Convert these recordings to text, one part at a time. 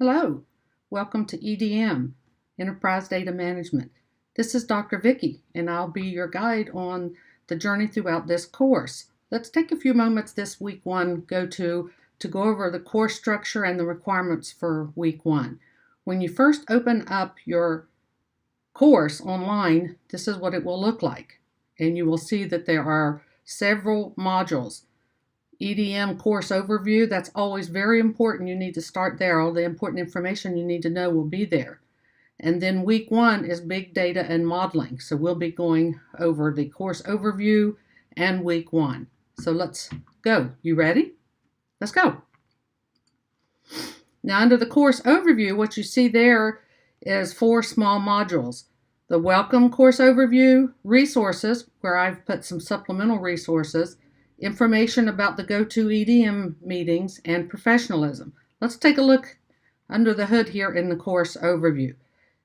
Hello, welcome to EDM, Enterprise Data Management. This is Dr. Vicki, and I'll be your guide on the journey throughout this course. Let's take a few moments this week one to go over the course structure and the requirements for week one. When you first open up your course online, this is what it will look like, and you will see that there are several modules. EDM course overview, that's always very important. You need to start there. All the important information you need to know will be there. And then week one is big data and modeling. So we'll be going over the course overview and week one. So let's go. You ready? Let's go. Now under the course overview, what you see there is 4 small modules. The welcome course overview, resources, where I've put some supplemental resources, information about the GoToEDM meetings, and professionalism. Let's take a look under the hood here in the course overview.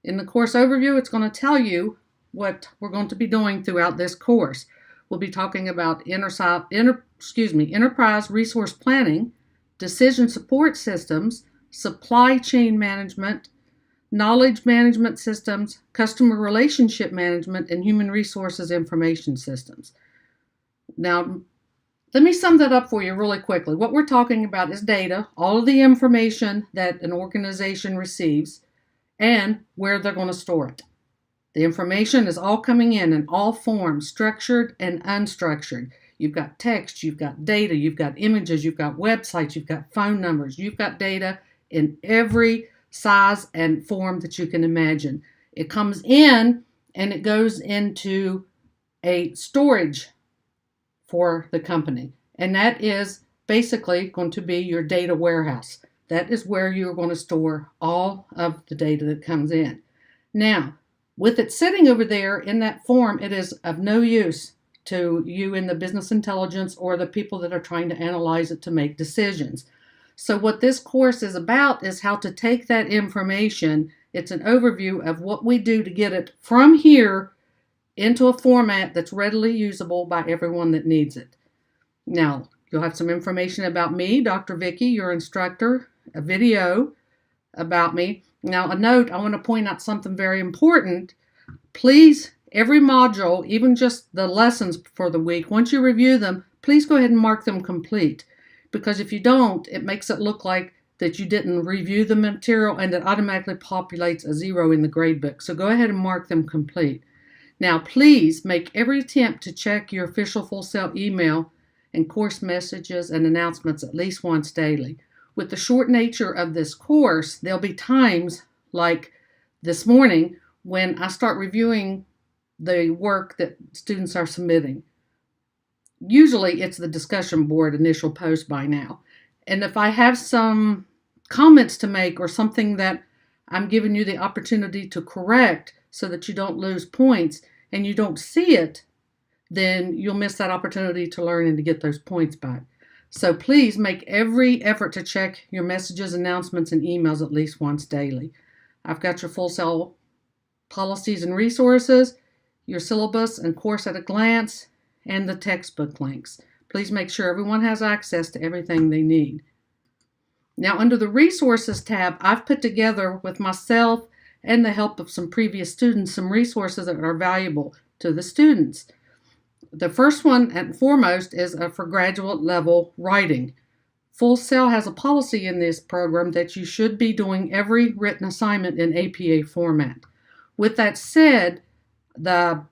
In the course overview, it's going to tell you what we're going to be doing throughout this course. We'll be talking about enterprise resource planning, decision support systems, supply chain management, knowledge management systems, customer relationship management, and human resources information systems. Now, let me sum that up for you really quickly. What we're talking about is data, all of the information that an organization receives, and where they're going to store it. The information is all coming in all forms, structured and unstructured. You've got text, you've got data, you've got images, you've got websites, you've got phone numbers, you've got data in every size and form that you can imagine. It comes in and it goes into a storage for the company, and that is basically going to be your data warehouse. That is where you're going to store all of the data that comes in. Now, with it sitting over there in that form, it is of no use to you in the business intelligence or the people that are trying to analyze it to make decisions. So what this course is about is how to take that information. It's an overview of what we do to get it from here into a format that's readily usable by everyone that needs it. Now, you'll have some information about me, Dr. Vicki, your instructor, a video about me. Now, a note, I want to point out something very important. Please, every module, even just the lessons for the week, once you review them, please go ahead and mark them complete. Because if you don't, it makes it look like that you didn't review the material and it automatically populates a 0 in the grade book. So go ahead and mark them complete. Now, please make every attempt to check your official Full Sail email and course messages and announcements at least once daily. With the short nature of this course, there'll be times like this morning when I start reviewing the work that students are submitting. Usually it's the discussion board initial post by now. And if I have some comments to make or something that I'm giving you the opportunity to correct so that you don't lose points and you don't see it, then you'll miss that opportunity to learn and to get those points back. So please make every effort to check your messages, announcements, and emails at least once daily. I've got your Full Sail policies and resources, your syllabus and course at a glance, and the textbook links. Please make sure everyone has access to everything they need. Now, under the resources tab, I've put together with myself and the help of some previous students some resources that are valuable to the students. The first one and foremost is for graduate level writing. Full Sail has a policy in this program that you should be doing every written assignment in APA format. With that said, the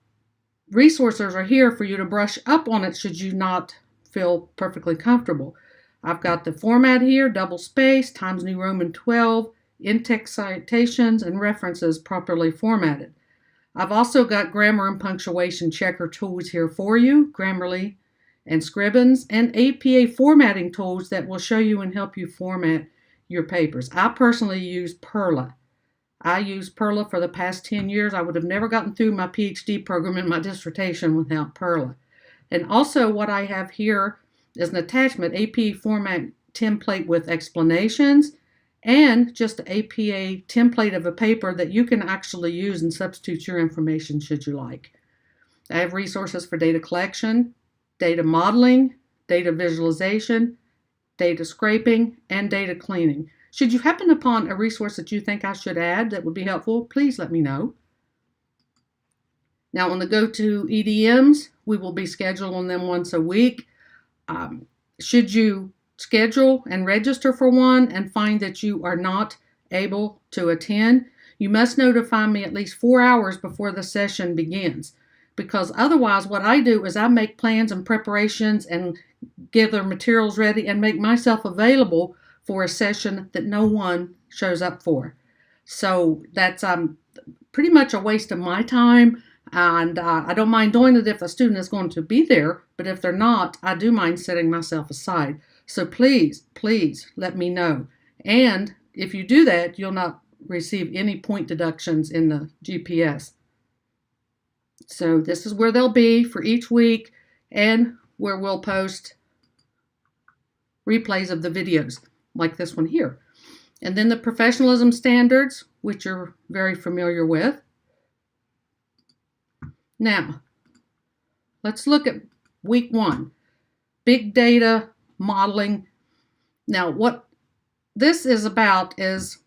resources are here for you to brush up on it should you not feel perfectly comfortable. I've got the format here, double space, Times New Roman 12, in-text citations, and references properly formatted. I've also got grammar and punctuation checker tools here for you, Grammarly and Scribbins, and APA formatting tools that will show you and help you format your papers. I personally use Perla. I used Perla for the past 10 years. I would have never gotten through my PhD program and my dissertation without Perla. And also what I have here is an attachment, APA format template with explanations, and just an APA template of a paper that you can actually use and substitute your information should you like. I have resources for data collection, data modeling, data visualization, data scraping, and data cleaning. Should you happen upon a resource that you think I should add that would be helpful, please let me know. Now on the GoToEDMs, we will be scheduling them once a week. Should you schedule and register for one and find that you are not able to attend, you must notify me at least 4 hours before the session begins, because otherwise what I do is I make plans and preparations and gather materials ready and make myself available for a session that no one shows up for. So that's pretty much a waste of my time. And I don't mind doing it if a student is going to be there, but if they're not, I do mind setting myself aside. So please let me know. And if you do that, you'll not receive any point deductions in the GPS. So this is where they'll be for each week and where we'll post replays of the videos like this one here. And then the professionalism standards, which you're very familiar with. Now, let's look at week 1, big data modeling. Now, what this is about is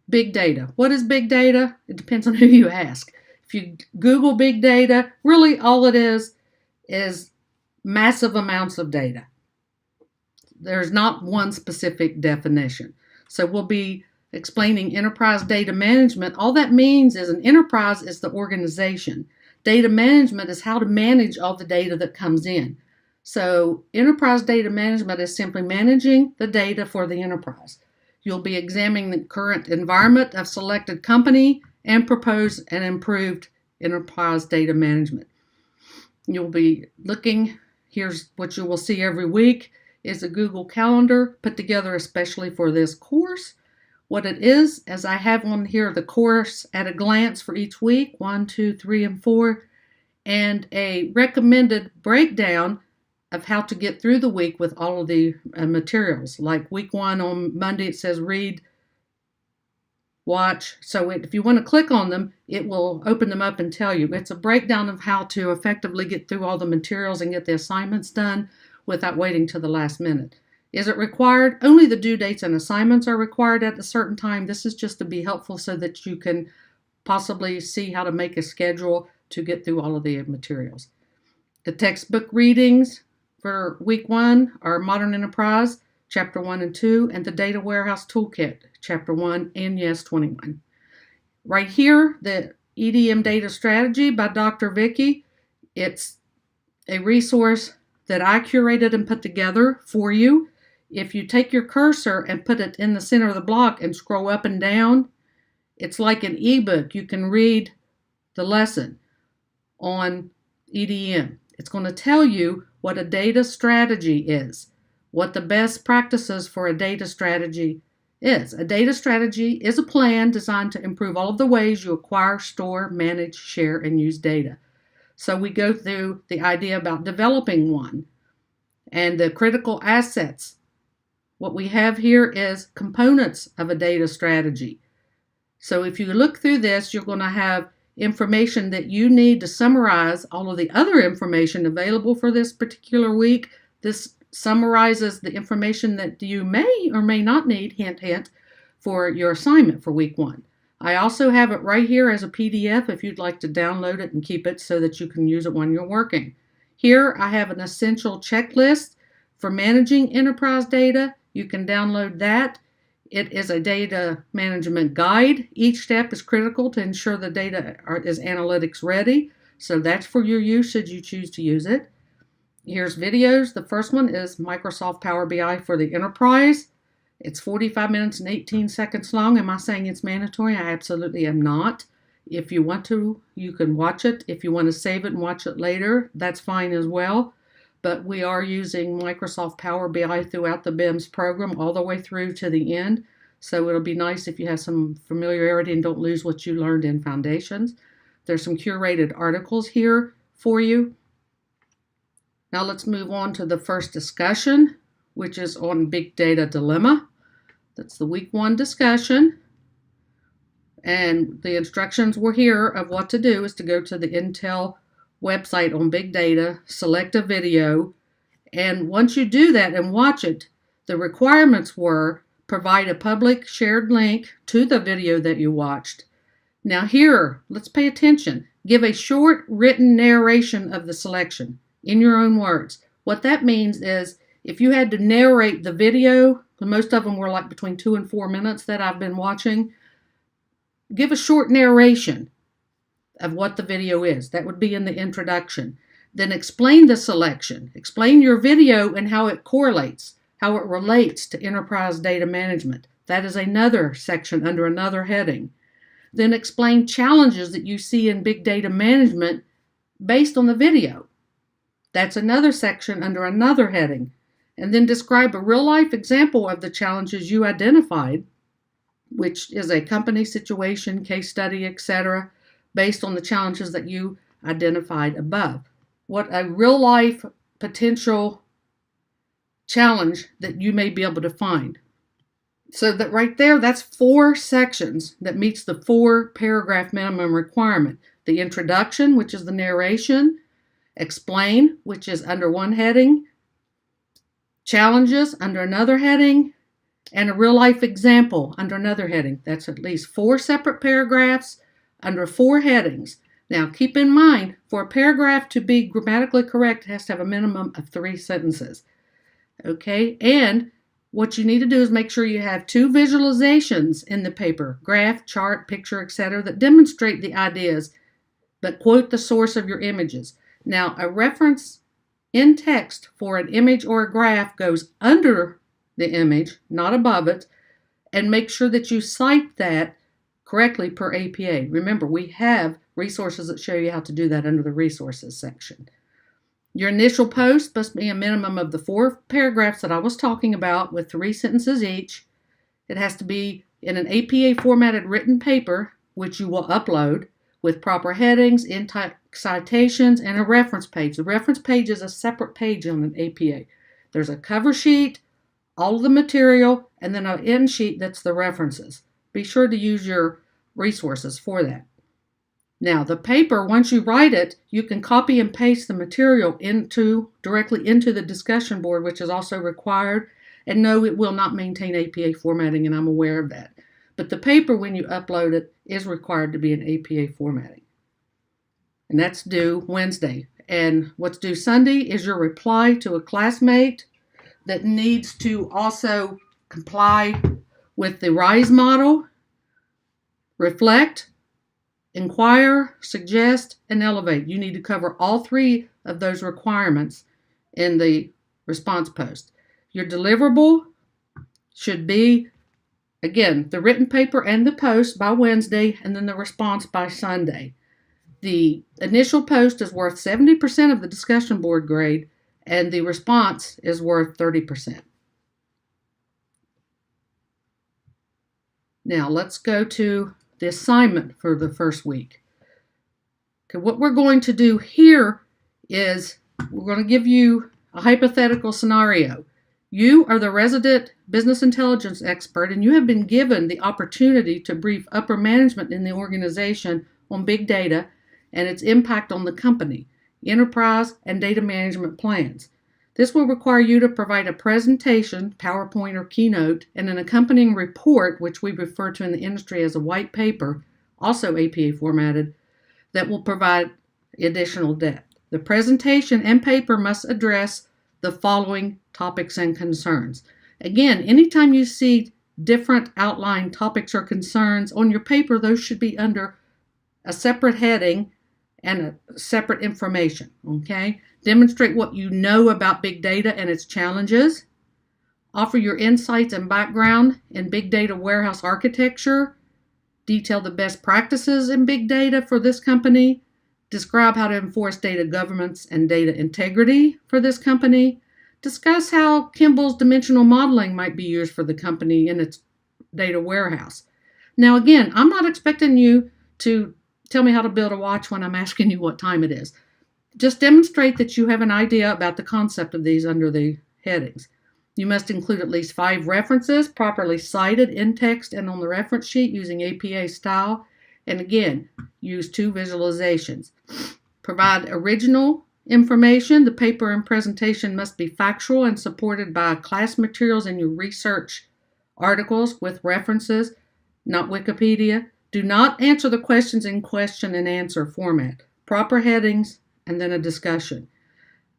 big data. What is big data? It depends on who you ask. If you Google big data, really all it is massive amounts of data. There's not one specific definition. So we'll be explaining enterprise data management. All that means is an enterprise is the organization. Data management is how to manage all the data that comes in. So enterprise data management is simply managing the data for the enterprise. You'll be examining the current environment of selected company and propose an improved enterprise data management. You'll be looking, here's what you will see every week, is a Google Calendar put together especially for this course. What it is, as I have on here, the course at a glance for each week, 1, 2, 3, and 4, and a recommended breakdown of how to get through the week with all of the materials. Like week 1 on Monday, it says read, watch. So if you want to click on them, it will open them up and tell you. It's a breakdown of how to effectively get through all the materials and get the assignments done without waiting till the last minute. Is it required? Only the due dates and assignments are required at a certain time. This is just to be helpful so that you can possibly see how to make a schedule to get through all of the materials. The textbook readings for week 1 are Modern Enterprise, Chapter 1 and 2, and the Data Warehouse Toolkit, Chapter 1 and Yes 21. Right here, the EDM Data Strategy by Dr. Vicky. It's a resource that I curated and put together for you. If you take your cursor and put it in the center of the block and scroll up and down, it's like an ebook. You can read the lesson on EDM. It's going to tell you what a data strategy is, what the best practices for a data strategy is. A data strategy is a plan designed to improve all of the ways you acquire, store, manage, share, and use data. So we go through the idea about developing one and the critical assets. What we have here is components of a data strategy. So if you look through this, you're going to have information that you need to summarize all of the other information available for this particular week. This summarizes the information that you may or may not need, hint, hint, for your assignment for week 1. I also have it right here as a PDF if you'd like to download it and keep it so that you can use it when you're working. Here I have an essential checklist for managing enterprise data. You can download that. It is a data management guide. Each step is critical to ensure the data is analytics ready. So that's for your use should you choose to use it. Here's videos. The first one is Microsoft Power BI for the enterprise. It's 45 minutes and 18 seconds long. Am I saying it's mandatory? I absolutely am not. If you want to, you can watch it. If you want to save it and watch it later, that's fine as well. But we are using Microsoft Power BI throughout the BIMS program all the way through to the end. So it'll be nice if you have some familiarity and don't lose what you learned in Foundations. There's some curated articles here for you. Now let's move on to the first discussion, which is on Big Data Dilemma. That's the week 1 discussion. And the instructions were here of what to do is to go to the Intel website on big data, select a video, and once you do that and watch it, the requirements were Provide a public shared link to the video that you watched. Now here, let's pay attention. Give a short written narration of the selection in your own words. What that means is if you had to narrate the video, most of them were like between 2 and 4 minutes that I've been watching, give a short narration of what the video is. That would be in the introduction. Then explain the selection. Explain your video and how it correlates, how it relates to enterprise data management. That is another section under another heading. Then explain challenges that you see in big data management based on the video. That's another section under another heading. And then describe a real-life example of the challenges you identified, which is a company situation, case study, etc., based on the challenges that you identified above. What a real-life potential challenge that you may be able to find. So that right there, that's 4 sections that meets the 4-paragraph minimum requirement. The introduction, which is the narration, explain, which is under one heading, challenges under another heading, and a real-life example under another heading. That's at least 4 separate paragraphs under 4 headings. Now, keep in mind, for a paragraph to be grammatically correct, it has to have a minimum of 3 sentences. Okay, and what you need to do is make sure you have 2 visualizations in the paper, graph, chart, picture, etc., that demonstrate the ideas, but quote the source of your images. Now, a reference in text for an image or a graph goes under the image, not above it, and make sure that you cite that correctly per APA. Remember, we have resources that show you how to do that under the resources section. Your initial post must be a minimum of the 4 paragraphs that I was talking about with 3 sentences each. It has to be in an APA formatted written paper, which you will upload with proper headings, in-type citations, and a reference page. The reference page is a separate page on an APA. There's a cover sheet, all of the material, and then an end sheet that's the references. Be sure to use your resources for that. Now, the paper, once you write it, you can copy and paste the material directly into the discussion board, which is also required. And no, it will not maintain APA formatting, and I'm aware of that. But the paper, when you upload it, is required to be in APA formatting. And that's due Wednesday. And what's due Sunday is your reply to a classmate that needs to also comply with the RISE model, reflect, inquire, suggest, and elevate. You need to cover all 3 of those requirements in the response post. Your deliverable should be, again, the written paper and the post by Wednesday, and then the response by Sunday. The initial post is worth 70% of the discussion board grade, and the response is worth 30%. Now let's go to the assignment for the first week. Okay, what we're going to do here is we're going to give you a hypothetical scenario. You are the resident business intelligence expert, and you have been given the opportunity to brief upper management in the organization on big data and its impact on the company, enterprise, and data management plans. This will require you to provide a presentation, PowerPoint or Keynote, and an accompanying report, which we refer to in the industry as a white paper, also APA formatted, that will provide additional depth. The presentation and paper must address the following topics and concerns. Again, anytime you see different outlined topics or concerns on your paper, those should be under a separate heading and a separate information, okay? Demonstrate what you know about big data and its challenges. Offer your insights and background in big data warehouse architecture. Detail the best practices in big data for this company. Describe how to enforce data governance and data integrity for this company. Discuss how Kimball's dimensional modeling might be used for the company in its data warehouse. Now again, I'm not expecting you to tell me how to build a watch when I'm asking you what time it is. Just demonstrate that you have an idea about the concept of these under the headings. You must include at least 5 references, properly cited in text and on the reference sheet using APA style. And again, use 2 visualizations. Provide original information. The paper and presentation must be factual and supported by class materials and your research Articles with references, not Wikipedia. Do not answer the questions in question and answer format. Proper headings, and then a discussion.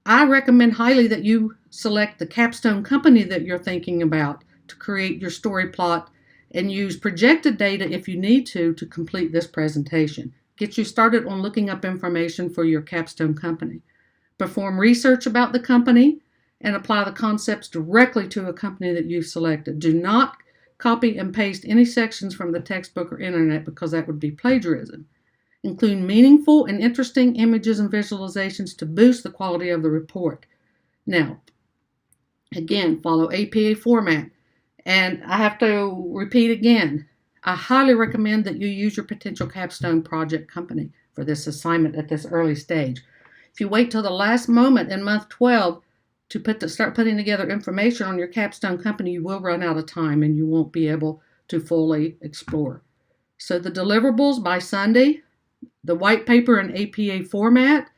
I recommend highly that you select the capstone company that you're thinking about to create your story plot and use projected data if you need to complete this presentation. Get you started on looking up information for your capstone company. Perform research about the company and apply the concepts directly to a company that you've selected. Do not copy and paste any sections from the textbook or internet because that would be plagiarism. Include meaningful and interesting images and visualizations to boost the quality of the report. Now, again, follow APA format. And I have to repeat again, I highly recommend that you use your potential capstone project company for this assignment at this early stage. If you wait till the last moment in month 12 to start putting together information on your capstone company, you will run out of time and you won't be able to fully explore. So the deliverables by Sunday, the white paper in APA format,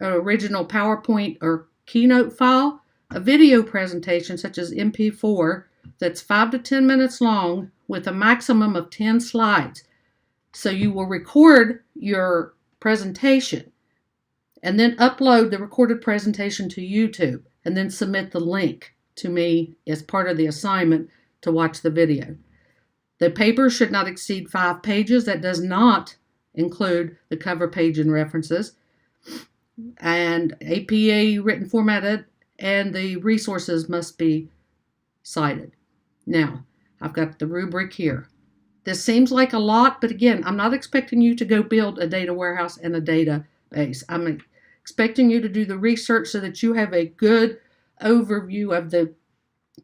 an original PowerPoint or Keynote file, a video presentation such as MP4 that's 5 to 10 minutes long with a maximum of 10 slides. So you will record your presentation and then upload the recorded presentation to YouTube and then submit the link to me as part of the assignment to watch the video. The paper should not exceed 5 pages. That does not include the cover page and references, and APA written formatted, and the resources must be cited. Now, I've got the rubric here. This seems like a lot, but again, I'm not expecting you to go build a data warehouse and a database. I'm expecting you to do the research so that you have a good overview of the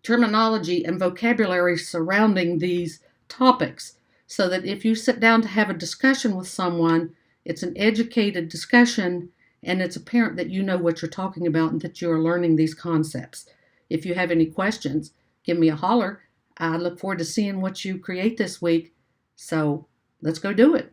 terminology and vocabulary surrounding these topics, so that if you sit down to have a discussion with someone, it's an educated discussion and it's apparent that you know what you're talking about and that you're learning these concepts. If you have any questions, give me a holler. I look forward to seeing what you create this week. So let's go do it.